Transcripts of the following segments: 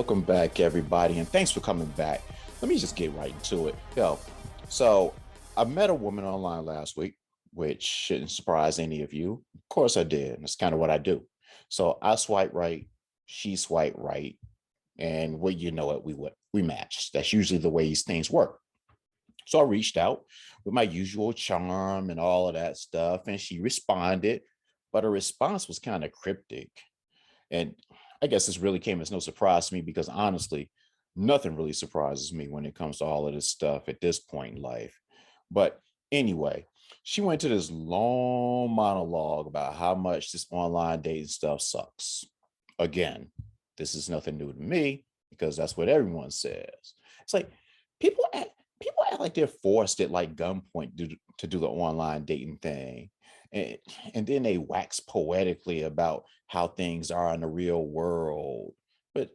Welcome back, everybody, and thanks for coming back. Let me just get right into it. So I met a woman online last week, which shouldn't surprise any of you. Of course, I did. And that's kind of what I do. So I swipe right, she swipe right, and well, you know it, we matched. That's usually the way these things work. So I reached out with my usual charm and all of that stuff, and she responded, but her response was kind of cryptic. And I guess this really came as no surprise to me because honestly, nothing really surprises me when it comes to all of this stuff at this point in life. But anyway, she went to this long monologue about how much this online dating stuff sucks. Again, this is nothing new to me because that's what everyone says. It's like people act people act like they're forced at like gunpoint to do the online dating thing. And, and then they wax poetically about how things are in the real world. But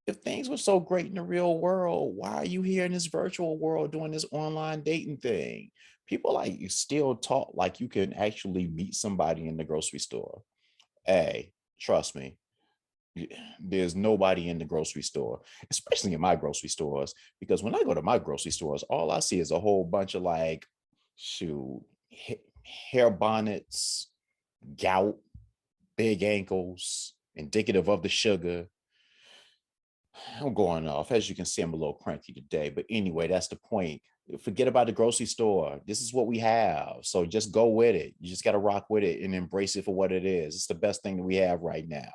if things were so great in the real world, why are you here in this virtual world doing this online dating thing? People like you still talk like you can actually meet somebody in the grocery store. Hey, trust me, there's nobody in the grocery store, especially in my grocery stores, because when I go to my grocery stores, all I see is a whole bunch of like, shoot, hair bonnets, gout, big ankles, indicative of the sugar. I'm going off. As you can see, I'm a little cranky today. But anyway, that's the point. Forget about the grocery store. This is what we have. So just go with it. You just got to rock with it and embrace it for what it is. It's the best thing that we have right now.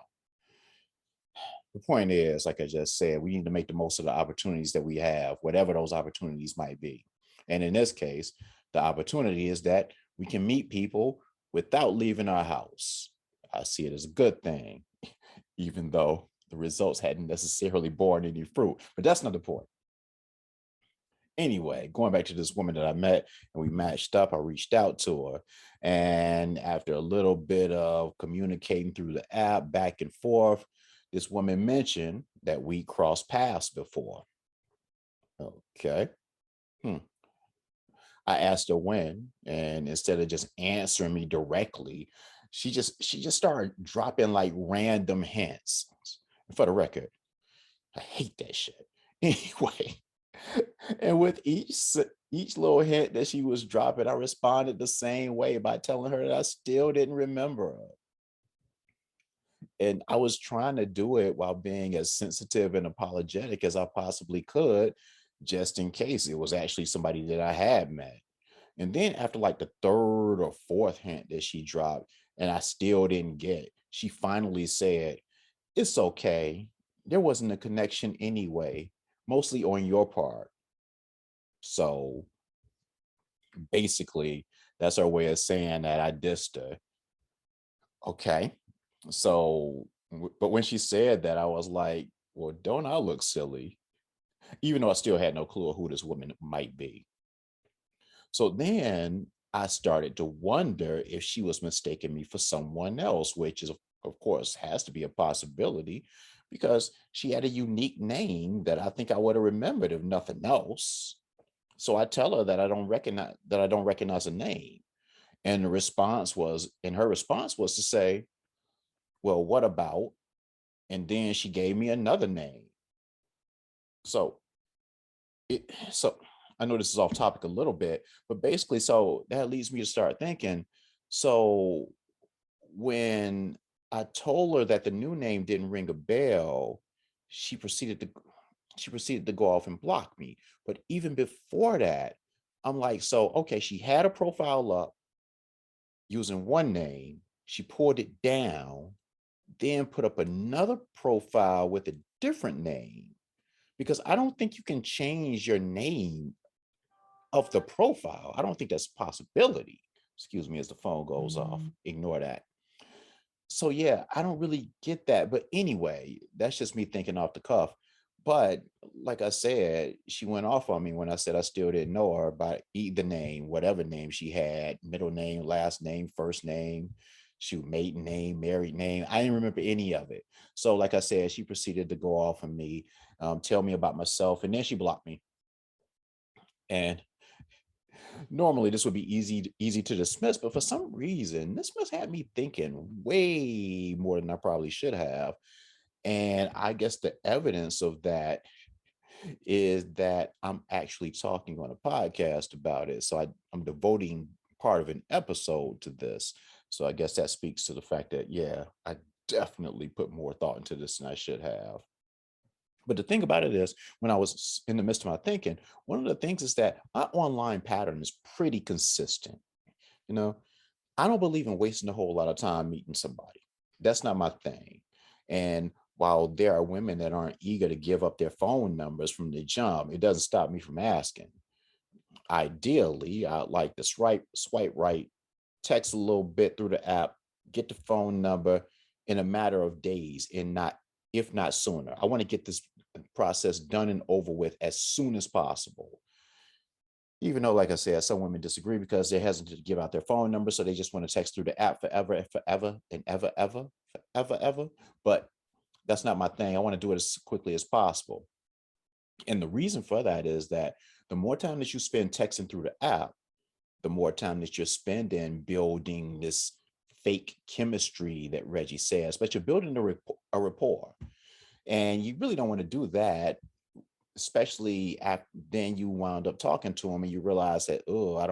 The point is, like I just said, we need to make the most of the opportunities that we have, whatever those opportunities might be. And in this case, the opportunity is that we can meet people without leaving our house. I see it as a good thing, even though the results hadn't necessarily borne any fruit. But that's not the point. Anyway, going back to this woman that I met and we matched up, I reached out to her. And after a little bit of communicating through the app back and forth, this woman mentioned that we crossed paths before. Okay. Hmm. I asked her when, and instead of just answering me directly, she just started dropping like random hints. For the record, I hate that shit. Anyway, and with each little hint that she was dropping, I responded the same way by telling her that I still didn't remember her. And I was trying to do it while being as sensitive and apologetic as I possibly could, just in case it was actually somebody that I had met. And then after like the third or fourth hint that she dropped, and I still didn't get, she finally said, "It's okay. There wasn't a connection anyway, mostly on your part." So basically, that's her way of saying that I dissed her. Okay. So, but when she said that, I was like, well, don't I look silly? Even though I still had no clue of who this woman might be. So then I started to wonder if she was mistaking me for someone else, which is, of course, has to be a possibility because she had a unique name that I think I would have remembered if nothing else. So I tell her that I don't recognize a name. And her response was to say, "Well, what about?" And then she gave me another name. So so I know this is off topic a little bit, but basically, so that leads me to start thinking. So when I told her that the new name didn't ring a bell, she proceeded to she proceeded to go off and block me. But even before that, I'm like, so okay, she had a profile up using one name, she pulled it down, then put up another profile with a different name. Because I don't think you can change your name of the profile. I don't think that's a possibility. Excuse me as the phone goes off. Ignore that. So yeah, I don't really get that. But anyway, that's just me thinking off the cuff. But like I said, she went off on me when I said I still didn't know her by either name, whatever name she had, middle name, last name, first name, shoot, maiden name, married name. I didn't remember any of it. So like I said, she proceeded to go off on me, tell me about myself, and then she blocked me. And normally this would be easy to dismiss, but for some reason, this must have me thinking way more than I probably should have. And I guess the evidence of that is that I'm actually talking on a podcast about it. So I'm devoting part of an episode to this. So I guess that speaks to the fact that, yeah, I definitely put more thought into this than I should have. But the thing about it is, when I was in the midst of my thinking, one of the things is that my online pattern is pretty consistent. You know, I don't believe in wasting a whole lot of time meeting somebody. That's not my thing. And while there are women that aren't eager to give up their phone numbers from the jump, it doesn't stop me from asking. Ideally, I'd like to swipe right, text a little bit through the app, get the phone number in a matter of days, and not if not sooner. I want to get this process done and over with as soon as possible. Even though, like I said, some women disagree because they're hesitant to give out their phone number, so they just want to text through the app forever and forever and ever. But that's not my thing. I want to do it as quickly as possible. And the reason for that is that the more time that you spend texting through the app, the more time that you're spending building this fake chemistry that Reggie says, but you're building a rapport. And you really don't want to do that, especially after then you wound up talking to him and you realize that, oh, I'm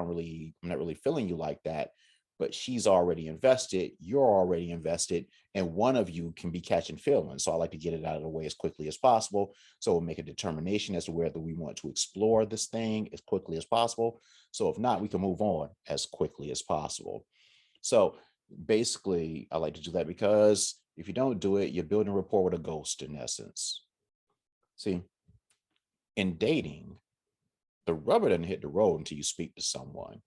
not really feeling you like that. But she's already invested, you're already invested, and one of you can be catching feelings. So I like to get it out of the way as quickly as possible. So we'll make a determination as to whether we want to explore this thing as quickly as possible. So if not, we can move on as quickly as possible. So basically, I like to do that because if you don't do it, you're building rapport with a ghost in essence. See, in dating, the rubber doesn't hit the road until you speak to someone.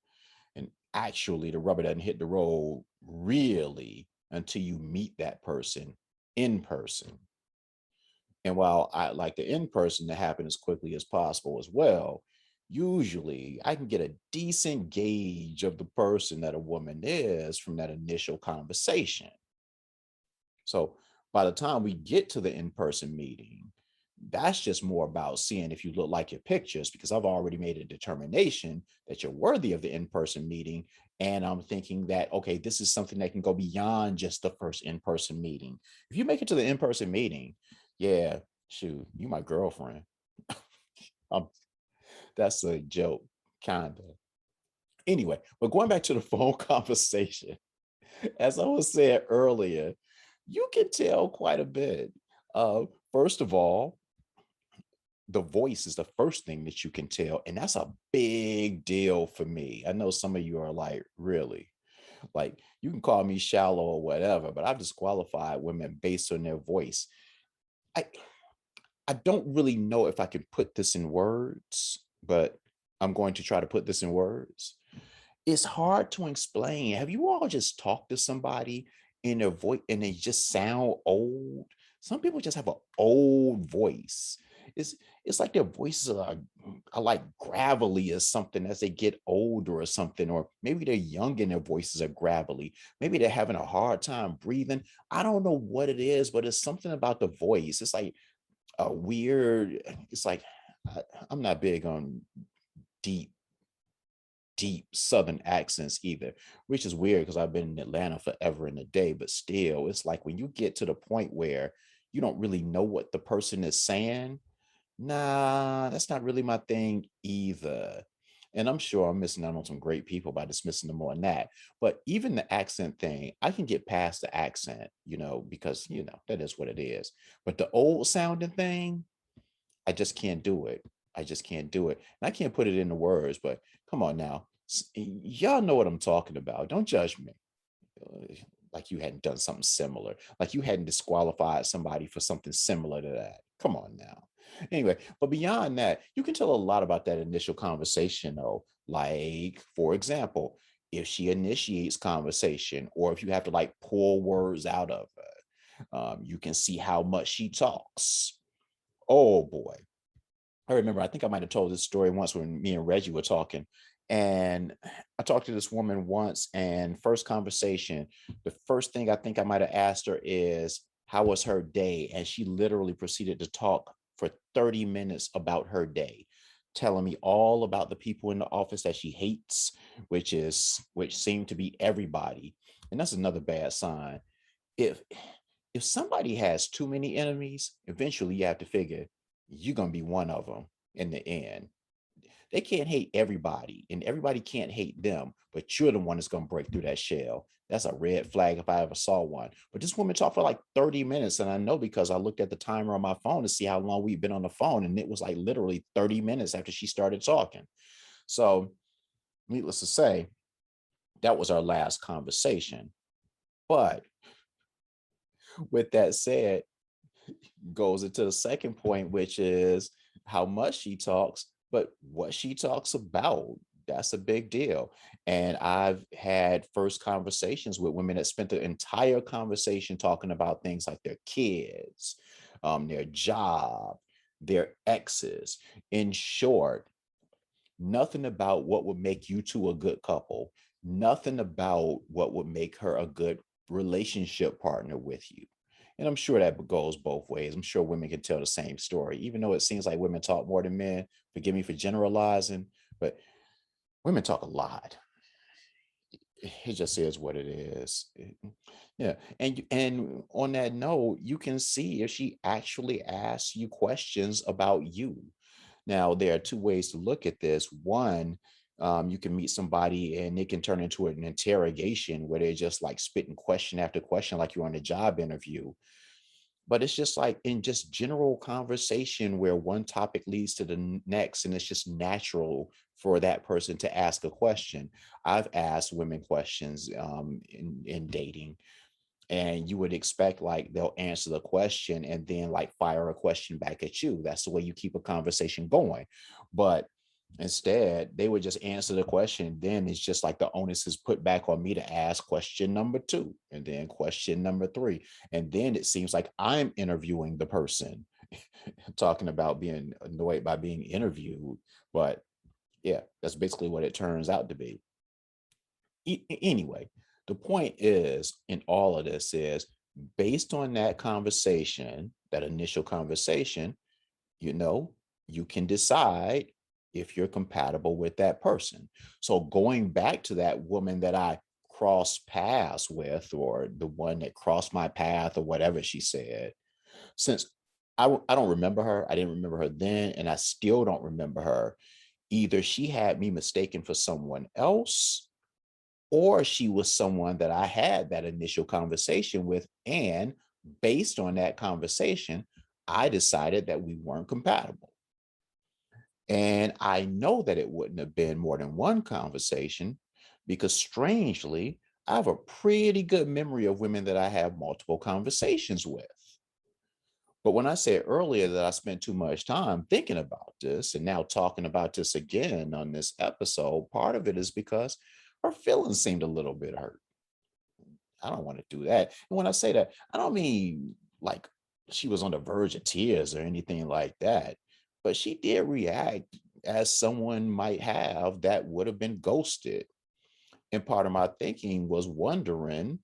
And actually, the rubber doesn't hit the road really until you meet that person in person. And while I like the in person to happen as quickly as possible as well, usually I can get a decent gauge of the person that a woman is from that initial conversation. So by the time we get to the in person meeting, that's just more about seeing if you look like your pictures because I've already made a determination that you're worthy of the in person meeting. And I'm thinking that, okay, this is something that can go beyond just the first in person meeting. If you make it to the in person meeting, yeah, shoot, you my girlfriend. um, that's a joke, kind of. Anyway, but going back to the phone conversation, as I was saying earlier, you can tell quite a bit. First of all, the voice is the first thing that you can tell, and that's a big deal for me. I know some of you are like, really? Like, you can call me shallow or whatever, but I've disqualified women based on their voice. I I don't really know if I can put this in words, but I'm going to try to put this in words. It's hard to explain. Have you all just talked to somebody in their voice and they just sound old? Some people just have an old voice. It's it's like their voices are like gravelly or something as they get older or something, or maybe they're young and their voices are gravelly. Maybe they're having a hard time breathing. I don't know what it is, but it's something about the voice. It's like a weird, it's like I, I'm not big on deep deep southern accents either, which is weird because I've been in Atlanta forever and a day, but still it's like when you get to the point where you don't really know what the person is saying, nah, that's not really my thing either. And I'm sure I'm missing out on some great people by dismissing them on that. But even the accent thing, I can get past the accent, because that is what it is. But the old sounding thing, I just can't do it. I just can't do it. And I can't put it into words, but come on now. Y'all know what I'm talking about. Don't judge me. Like you hadn't done something similar, like you hadn't disqualified somebody for something similar to that. Come on now. Anyway, but beyond that, you can tell a lot about that initial conversation, though. Like, for example, if she initiates conversation or if you have to like pull words out of her, you can see how much she talks. Oh boy, I remember, I think I might have told this story once when me and Reggie were talking. And I talked to this woman once, and first conversation, the first thing I think I might have asked her is, how was her day? And she literally proceeded to talk for 30 minutes about her day, telling me all about the people in the office that she hates, which seemed to be everybody. And that's another bad sign. If If somebody has too many enemies, eventually you have to figure you're going to be one of them in the end. They can't hate everybody and everybody can't hate them, but you're the one that's going to break through that shell. That's a red flag if I ever saw one. But this woman talked for like 30 minutes. And I know because I looked at the timer on my phone to see how long we've been on the phone. And it was like literally 30 minutes after she started talking. So, needless to say, that was our last conversation. But with that said, goes into the second point, which is how much she talks, but what she talks about. That's a big deal. And I've had first conversations with women that spent the entire conversation talking about things like their kids, their job, their exes. In short, nothing about what would make you two a good couple, nothing about what would make her a good relationship partner with you. And I'm sure that goes both ways. I'm sure women can tell the same story, even though it seems like women talk more than men. Forgive me for generalizing, but women talk a lot. It just is what it is. Yeah. And on that note, you can see if she actually asks you questions about you. Now, there are two ways to look at this. One, you can meet somebody and it can turn into an interrogation where they're just like spitting question after question, like you're on a job interview. But it's just like in just general conversation where one topic leads to the next, and it's just natural for that person to ask a question. I've asked women questions in dating, and you would expect like they'll answer the question and then like fire a question back at you. That's the way you keep a conversation going. But instead, they would just answer the question. Then it's just like the onus is put back on me to ask question number two and then question number three. And then it seems like I'm interviewing the person, talking about being annoyed by being interviewed. But yeah, that's basically what it turns out to be. Anyway, the point is in all of this is based on that conversation, that initial conversation, you know, you can decide if you're compatible with that person. So going back to that woman that I crossed paths with, or the one that crossed my path, or whatever she said, since I don't remember her, I didn't remember her then, and I still don't remember her. Either she had me mistaken for someone else, or she was someone that I had that initial conversation with. And based on that conversation, I decided that we weren't compatible. And I know that it wouldn't have been more than one conversation because strangely, I have a pretty good memory of women that I have multiple conversations with. But when I said earlier that I spent too much time thinking about this and now talking about this again on this episode, part of it is because her feelings seemed a little bit hurt. I don't want to do that. And when I say that, I don't mean like she was on the verge of tears or anything like that, but she did react as someone might have that would have been ghosted. And part of my thinking was wondering,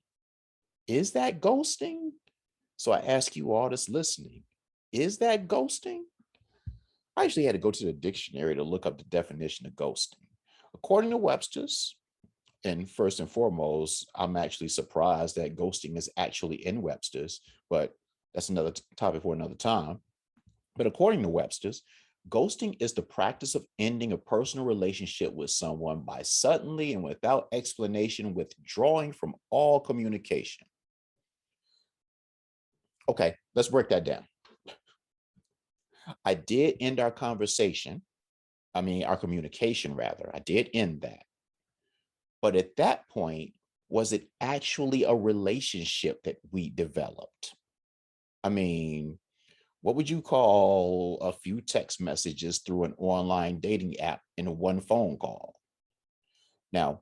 is that ghosting? So I ask you all that's listening, is that ghosting? I actually had to go to the dictionary to look up the definition of ghosting. According to Webster's, and first and foremost, I'm actually surprised that ghosting is actually in Webster's, but that's another topic for another time. But according to Webster's, ghosting is the practice of ending a personal relationship with someone by suddenly and without explanation withdrawing from all communication. Okay, let's break that down. I did end our conversation. I mean, our communication, rather. I did end that. But at that point, was it actually a relationship that we developed? I mean, what would you call a few text messages through an online dating app in one phone call? Now,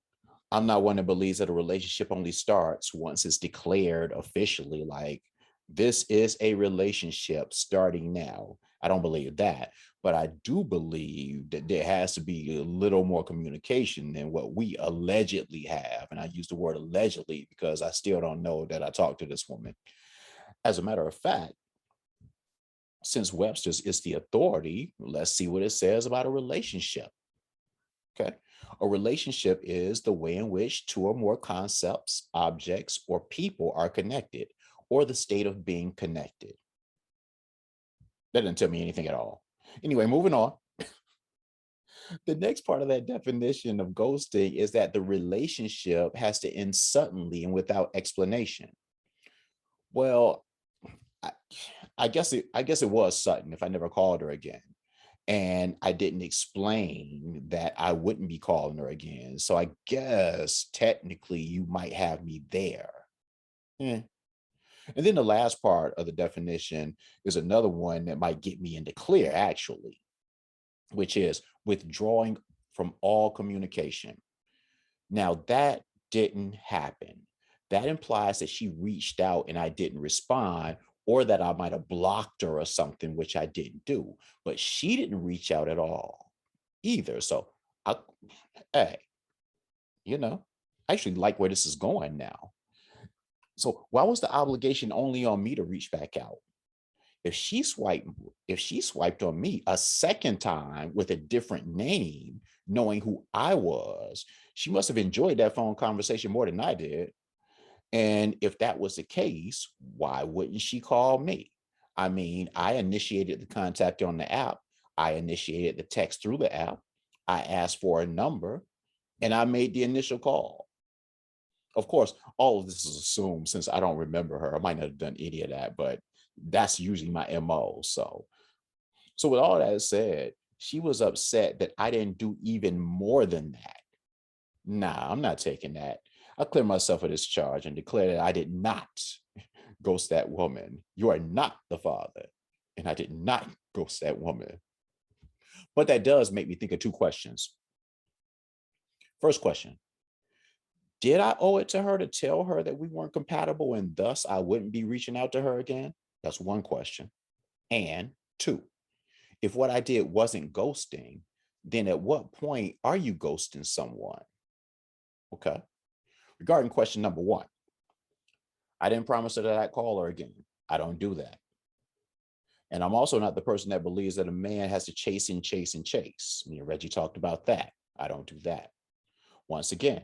I'm not one that believes that a relationship only starts once it's declared officially, like this is a relationship starting now. I don't believe that, but I do believe that there has to be a little more communication than what we allegedly have. And I use the word allegedly because I still don't know that I talked to this woman. As a matter of fact, since Webster's is the authority, let's see what it says about a relationship. Okay. A relationship is the way in which two or more concepts, objects, or people are connected, or the state of being connected. That didn't tell me anything at all. Anyway, moving on. The next part of that definition of ghosting is that the relationship has to end suddenly and without explanation. Well, I, I guess it was sudden if I never called her again. And I didn't explain that I wouldn't be calling her again. So I guess technically you might have me there. Eh. And then the last part of the definition is another one that might get me into clear, actually, which is withdrawing from all communication. Now, that didn't happen. That implies that she reached out and I didn't respond, or that I might have blocked her or something, which I didn't do. But she didn't reach out at all either. So, I, hey, you know, I actually like where this is going now. So, why was the obligation only on me to reach back out? If she swiped, if she swiped on me a second time with a different name, knowing who I was, she must have enjoyed that phone conversation more than I did. And if that was the case, why wouldn't she call me? I mean, I initiated the contact on the app. I initiated the text through the app. I asked for a number and I made the initial call. Of course, all of this is assumed since I don't remember her. I might not have done any of that, but that's usually my MO. So with all that said, she was upset that I didn't do even more than that. Nah, I'm not taking that. I clear myself of this charge and declare that I did not ghost that woman. You are not the father. And I did not ghost that woman. But that does make me think of two questions. First question, did I owe it to her to tell her that we weren't compatible and thus I wouldn't be reaching out to her again? That's one question. And two, if what I did wasn't ghosting, then at what point are you ghosting someone? Okay. Regarding question number one, I didn't promise her that I'd call her again. I don't do that. And I'm also not the person that believes that a man has to chase and chase and chase. Me and Reggie talked about that. I don't do that. Once again,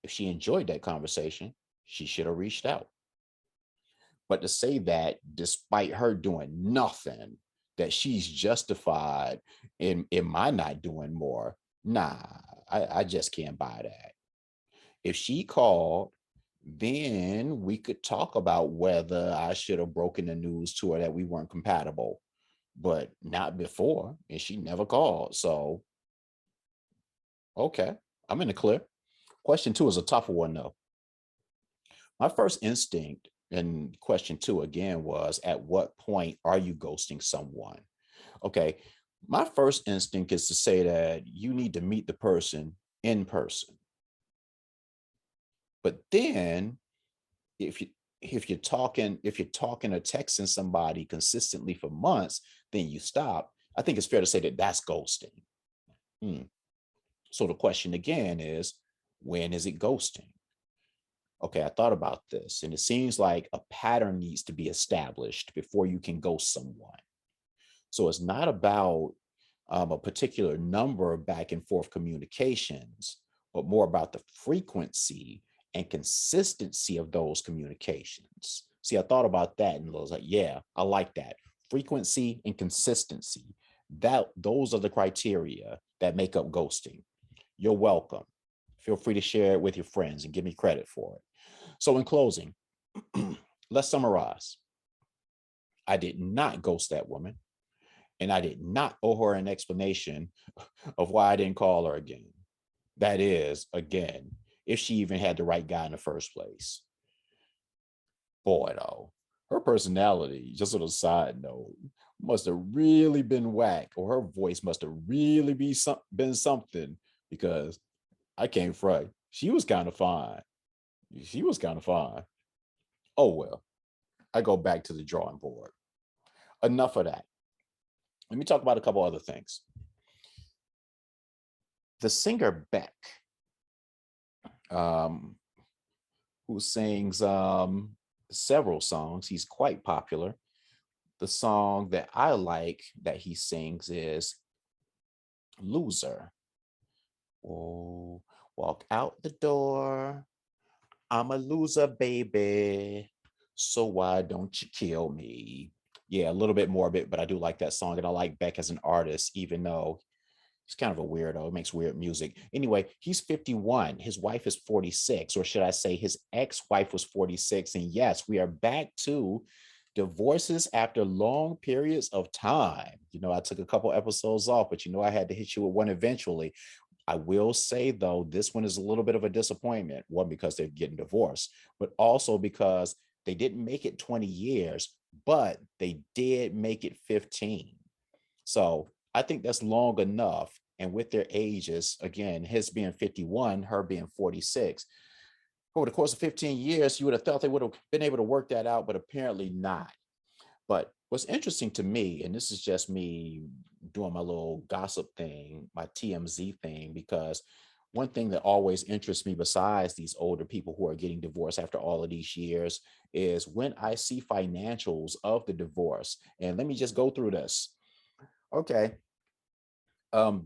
if she enjoyed that conversation, she should have reached out. But to say that despite her doing nothing, that she's justified in my not doing more, nah, I just can't buy that. If she called, then we could talk about whether I should have broken the news to her that we weren't compatible, but not before. And she never called. So, okay, I'm in the clear. Question two is a tougher one, though. My first instinct in question two again was, at what point are you ghosting someone? Okay, my first instinct is to say that you need to meet the person in person. But then if you if you're talking or texting somebody consistently for months, then you stop. I think it's fair to say that that's ghosting. Hmm. So the question again is, when is it ghosting? Okay, I thought about this, and it seems like a pattern needs to be established before you can ghost someone. So it's not about a particular number of back and forth communications, but more about the frequency and consistency of those communications. See, I thought about that and I was like, yeah, I like that. Frequency and consistency. That those are the criteria that make up ghosting. You're welcome. Feel free to share it with your friends and give me credit for it. So in closing, let's summarize. I did not ghost that woman, and I did not owe her an explanation of why I didn't call her again. That is, again, if she even had the right guy in the first place. Boy, though, her personality, just on a side note, must have really been whack, or her voice must have really been something, because I can't front. She was kind of fine. She was kind of fine. Oh, well, I go back to the drawing board. Enough of that. Let me talk about a couple other things. The singer Beck, um, who sings several songs, he's quite popular. The song that I like that he sings is Loser. Oh, walk out the door. I'm a loser, baby. So why don't you kill me? Yeah, a little bit morbid, but I do like that song. And I like Beck as an artist, even though he's kind of a weirdo. He makes weird music. Anyway, he's 51. His wife is 46, or should I say his ex-wife was 46. And yes, we are back to divorces after long periods of time. I took a couple episodes off, but I had to hit you with one eventually. I will say, though, this one is a little bit of a disappointment. One, because they're getting divorced, but also because they didn't make it 20 years, but they did make it 15. So I think that's long enough. And with their ages, again, his being 51, her being 46, over the course of 15 years, you would have thought they would have been able to work that out, but apparently not. But what's interesting to me, and this is just me doing my little gossip thing, my TMZ thing, because one thing that always interests me besides these older people who are getting divorced after all of these years is when I see financials of the divorce. And let me just go through this. Okay.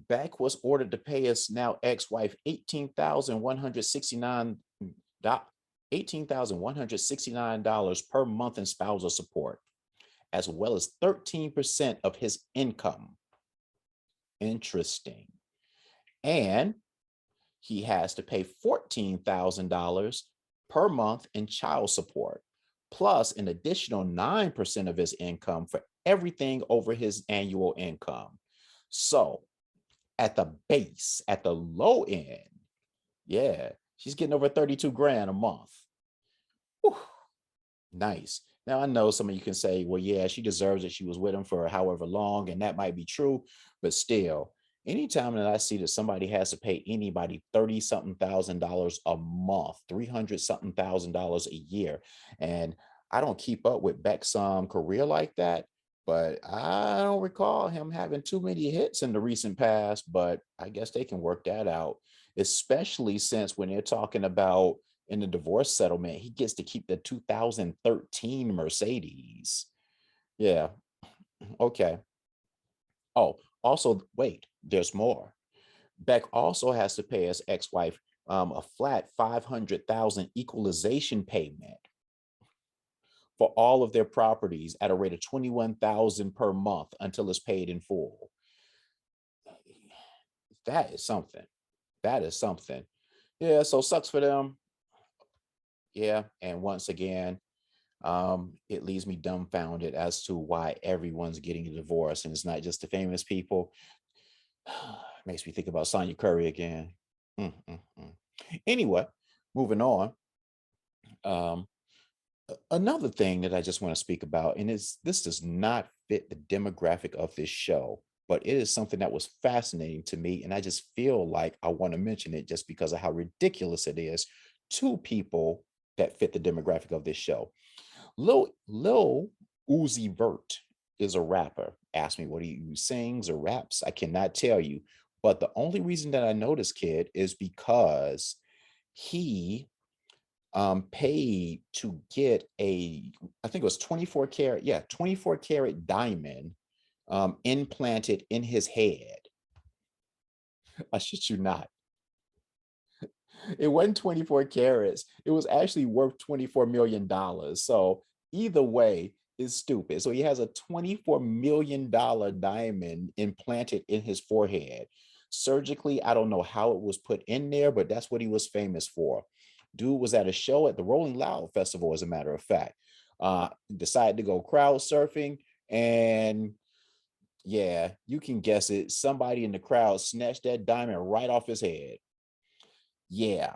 Beck was ordered to pay his now ex-wife $18,169 per month in spousal support, as well as 13% of his income. Interesting. And he has to pay $14,000 per month in child support, plus an additional 9% of his income for everything over his annual income. So at the base, at the low end, yeah, she's getting over 32 grand a month. Whew, nice. Now I know some of you can say, well, yeah, she deserves it. She was with him for however long, and that might be true, but still, anytime that I see that somebody has to pay anybody 30 something thousand dollars a month, 300 something thousand dollars a year, and I don't keep up with Beck's career like that, but I don't recall him having too many hits in the recent past, but I guess they can work that out, especially since when they're talking about in the divorce settlement, he gets to keep the 2013 Mercedes. Yeah. Okay. Oh, also, wait, there's more. Beck also has to pay his ex-wife a flat 500,000 equalization payment for all of their properties at a rate of 21,000 per month until it's paid in full. That is something. That is something. Yeah, so sucks for them. Yeah, and once again, it leaves me dumbfounded as to why everyone's getting a divorce, and it's not just the famous people. Makes me think about Sonya Curry again. Mm, mm, mm. Anyway, moving on. Um, Another thing that I just want to speak about, and this does not fit the demographic of this show, but it is something that was fascinating to me, and I just feel like I want to mention it just because of how ridiculous it is to people that fit the demographic of this show. Lil Uzi Vert is a rapper. Ask me what he sings or raps. I cannot tell you. But the only reason that I know this kid is because he paid to get I think it was 24 karat, yeah, 24 karat diamond implanted in his head. I shit you not. It wasn't 24 carats. It was actually worth $24 million. So either way is stupid. So he has a $24 million diamond implanted in his forehead. Surgically, I don't know how it was put in there, but that's what he was famous for. Dude was at a show at the Rolling Loud Festival, as a matter of fact. Decided to go crowd surfing, and yeah, you can guess it. Somebody in the crowd snatched that diamond right off his head. Yeah,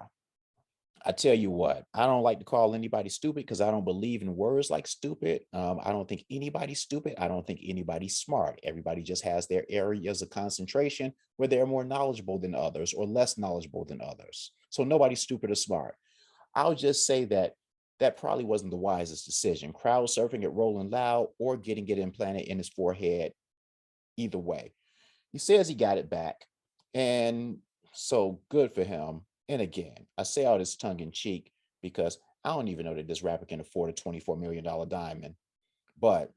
I tell you what, I don't like to call anybody stupid because I don't believe in words like stupid. I don't think anybody's stupid. I don't think anybody's smart. Everybody just has their areas of concentration where they're more knowledgeable than others or less knowledgeable than others. So nobody's stupid or smart. I'll just say that that probably wasn't the wisest decision. Crowd surfing at Rolling Loud or getting it implanted in his forehead, either way. He says he got it back. And so good for him. And again, I say all this tongue in cheek because I don't even know that this rapper can afford a $24 million diamond. But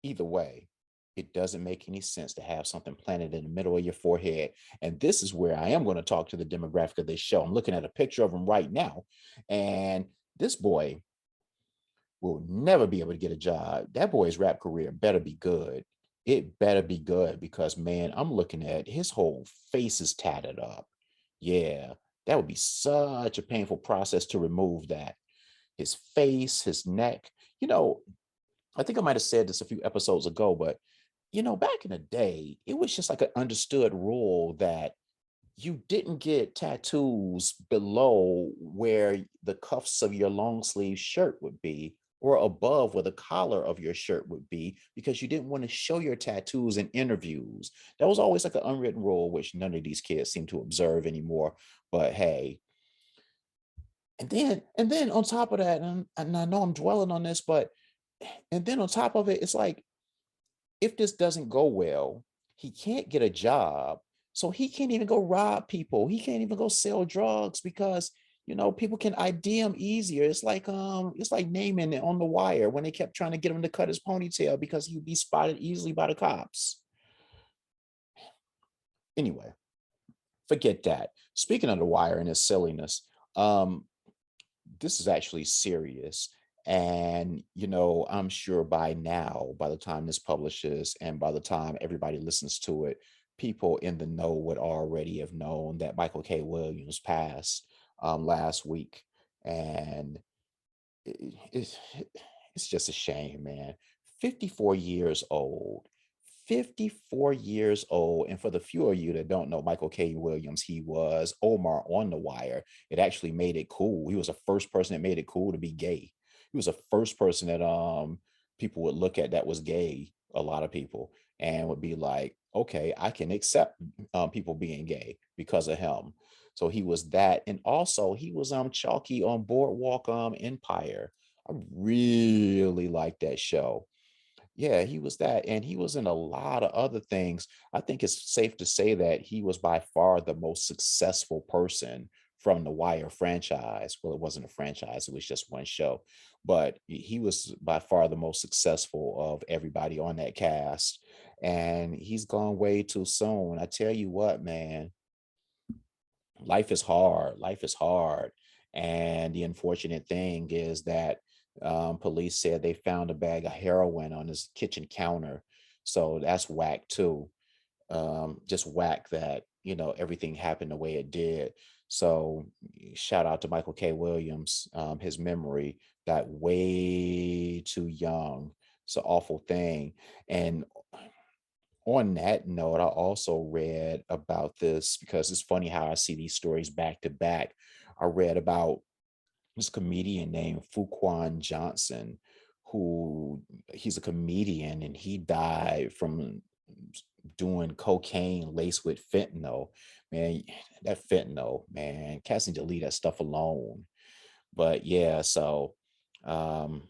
either way, it doesn't make any sense to have something planted in the middle of your forehead. And this is where I am going to talk to the demographic of this show. I'm looking at a picture of him right now. And this boy, will never be able to get a job. That boy's rap career better be good. It better be good because, man, I'm looking at his whole face is tatted up. Yeah, that would be such a painful process to remove that. His face, his neck. You know, I think I might have said this a few episodes ago, but back in the day, it was just like an understood rule that you didn't get tattoos below where the cuffs of your long sleeve shirt would be or above where the collar of your shirt would be because you didn't want to show your tattoos in interviews. That was always like an unwritten rule, which none of these kids seem to observe anymore. But hey, and then on top of that, and I know I'm dwelling on this, but and then on top of it, it's like if this doesn't go well, he can't get a job. So he can't even go rob people. He can't even go sell drugs because people can ID him easier. It's like naming it on the wire when they kept trying to get him to cut his ponytail because he'd be spotted easily by the cops. Anyway, forget that. Speaking of the wire and its silliness, um, this is actually serious. And, I'm sure by now, by the time this publishes and by the time everybody listens to it, people in the know would already have known that Michael K. Williams passed last week. And it's it's just a shame, man. 54 years old. 54 years old. And for the few of you that don't know Michael K. Williams, he was Omar on The Wire. It actually made it cool. He was the first person that made it cool to be gay. He was the first person that people would look at that was gay, a lot of people, and would be like, okay, I can accept people being gay because of him. So he was that. And also he was Chalky on Boardwalk Empire. I really like that show. Yeah, he was that. And he was in a lot of other things. I think it's safe to say that he was by far the most successful person from the Wire franchise. Well, it wasn't a franchise, it was just one show. But he was by far the most successful of everybody on that cast. And he's gone way too soon. I tell you what, man, life is hard. Life is hard. And the unfortunate thing is that police said they found a bag of heroin on his kitchen counter. So that's whack too. Just whack that, everything happened the way it did. So shout out to Michael K. Williams. His memory got way too young. It's an awful thing. And on that note, I also read about this because it's funny how I see these stories back to back. I read about this comedian named Fuquan Johnson, who he's a comedian and he died from doing cocaine laced with fentanyl. Man, that fentanyl, man, cats need to leave that stuff alone. But yeah, so um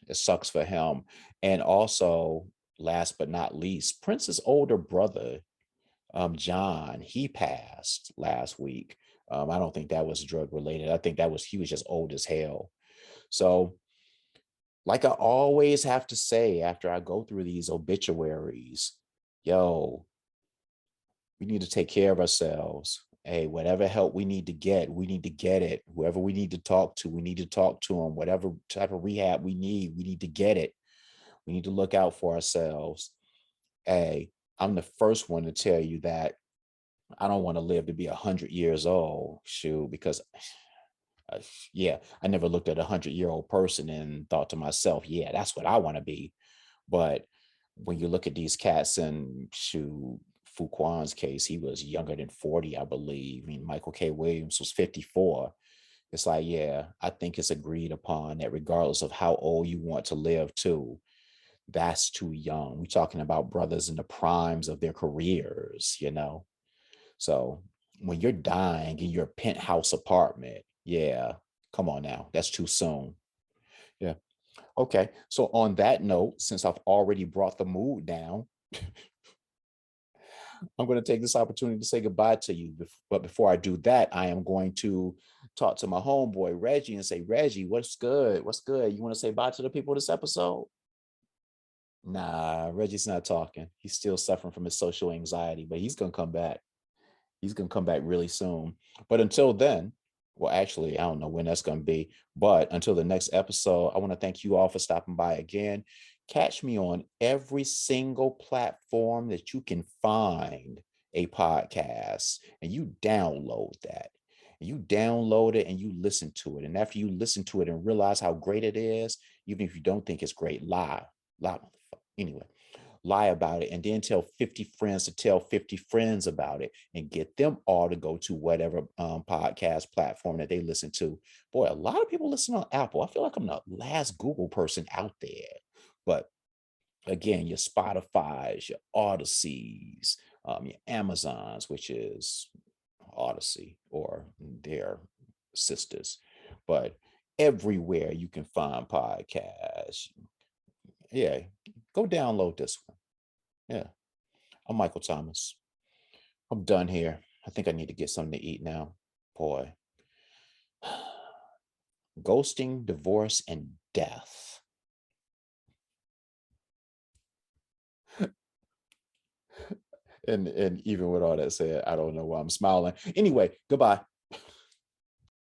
it sucks for him. And also, last but not least, Prince's older brother, John, he passed last week. I don't think that was drug related. I think he was just old as hell. So, like I always have to say after I go through these obituaries, yo, we need to take care of ourselves. Hey, whatever help we need to get, we need to get it. Whoever we need to talk to, we need to talk to them. Whatever type of rehab we need to get it. We need to look out for ourselves. Hey, I'm the first one to tell you that I don't want to live to be 100 years old. Shoot, because uh, yeah, I never looked at a 100-year-old person and thought to myself, yeah, that's what I want to be. But when you look at these cats and shoot, Fuquan's case, he was younger than 40, I believe. I mean, Michael K. Williams was 54. It's like, yeah, I think it's agreed upon that regardless of how old you want to live too, that's too young. We're talking about brothers in the primes of their careers. So when you're dying in your penthouse apartment, yeah, come on now, that's too soon. Yeah. Okay. So on that note, since I've already brought the mood down, I'm going to take this opportunity to say goodbye to you. But before I do that, I am going to talk to my homeboy Reggie and say, Reggie, what's good? What's good? You want to say bye to the people this episode? Nah, Reggie's not talking. He's still suffering from his social anxiety, but he's going to come back. He's going to come back really soon. But until then, Well, actually, I don't know when that's going to be. But until the next episode, I want to thank you all for stopping by again. Catch me on every single platform that you can find a podcast, and you download that. And you download it and you listen to it. And after you listen to it and realize how great it is, even if you don't think it's great, lie. Lie. Anyway, lie about it, and then tell 50 friends to tell 50 friends about it, and get them all to go to whatever podcast platform that they listen to. Boy, a lot of people listen on Apple. I feel like I'm the last Google person out there. But again, your Spotify's, your Odysseys, your Amazons, which is Odyssey or their sisters. But everywhere you can find podcasts, yeah, go download this one. Yeah. I'm Michael Thomas. I'm done here. I think I need to get something to eat now. Boy, ghosting, divorce, and death. And even with all that said, I don't know why I'm smiling. Anyway, goodbye.